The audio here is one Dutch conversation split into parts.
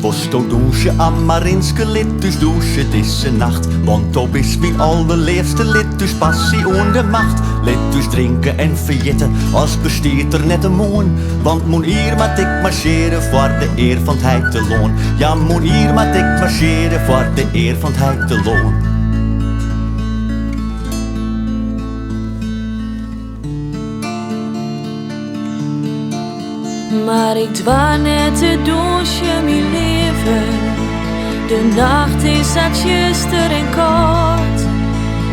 Posto douche aan Marinske lid, dus douche deze nacht. Want op is mijn allerleerste lid, dus passie onder macht. Lid dus drinken en verjitten, als besteedt er net een moon. Want moen hier maar ik marcheren voor de eer van het heid te loon. Ja, moen hier maar ik marcheren voor de eer van het heid te loon. Maar ik dwaar net te douche, mijn leven. De nacht is dat juster en kort.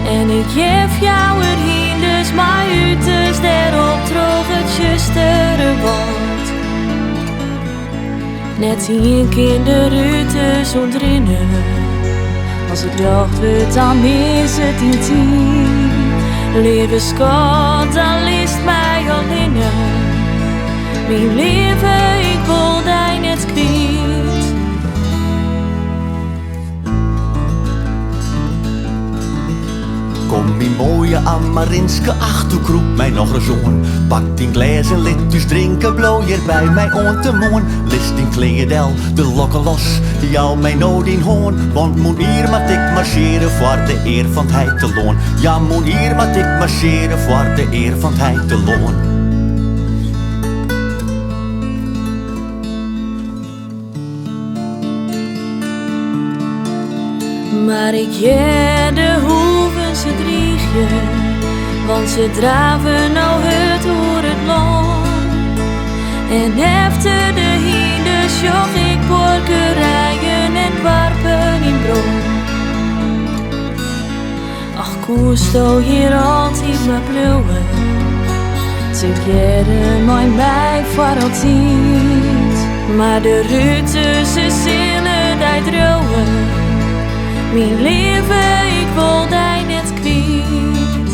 En ik geef jou erheen, dus maar uiterst daarop droog het justere wordt. Net zie ik in de rutes ontrinnen. Als het dag wordt, dan is het intiem. Lieve schat, dan list mij al innen. Mijn leven, ik wil die net kwijt. Kom mijn mooie Amarinske ach, toe kroep mij nog een zoon. Pak die glas en lid dus drinken, blow hier bij mij on te moon. List in kleedel, de lokken los, jou mij nood in hoon. Want moen hier maar ik marcheren voor de eer van het heid te loon. Ja, moen hier maar ik marcheren voor de eer van het heid te loon. Maar ik jij de hoeven ze driegje, want ze draven nou het door het land. En efter de hiende sjoch ik borkerijen en warpen in brood. Ach, koesto hier altijd maar bluwen, zit jij mij voor altijd. Maar de ruten ze zullen die dromen. Mijn leven, ik wil die net kwijt.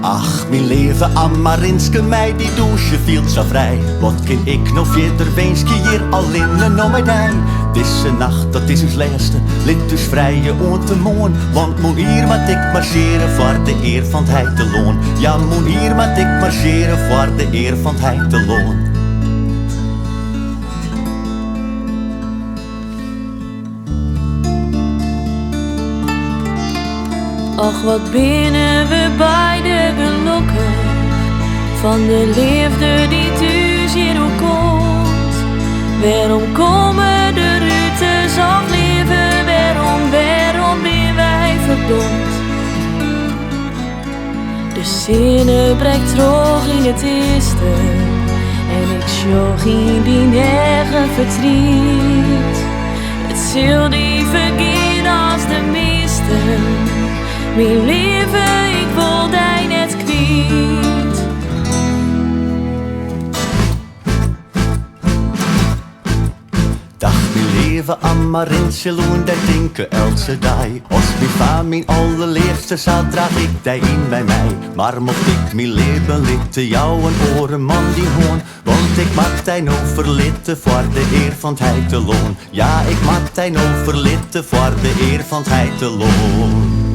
Ach, mijn leven aan Marinske mij, die douche viel zo vrij. Wat kan ik nog verder weenske hier alleen om mij dij? Deze nacht, dat is ons laatste, lid dus vrije on te moon. Want moen hier maar ik marcheren voor de eer van het heid te loon. Ja, moen hier maar ik marcheren voor de eer van het heid te loon. Och, wat binnen we beide gelukkig van de liefde die thuis hier ook komt. Waarom komen de rutes of leven? Waarom ben wij verdomd? De zinnen breekt terug in het eerste en ik sjoch in die negen verdriet. Het ziel die vergeet als de meesten. Mijn leven, ik wil die net kwijt. Dag mijn leven aan Marinse loon, daar denken elke dag. Als mijn vader mijn allerleerste zou, draag ik die in bij mij. Maar mocht ik mijn leven litten, jou een orenman die hoon. Want ik maak die nou verlitten voor de eer van het heid te loon. Ja, ik maak die nou verlitten voor de eer van het heid te loon.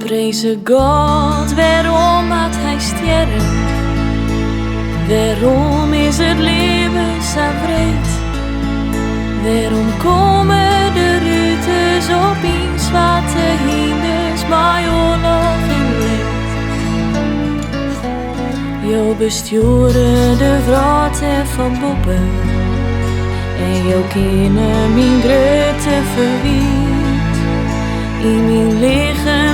Prijze God, waarom had hij sterren? Waarom is het leven zo breed? Waarom komen de rutes opeens wat de hinders bij oorlog en leed? Jo besturen de wraten van boppen en jo kennen mijn grote verwiet. In mijn lichaam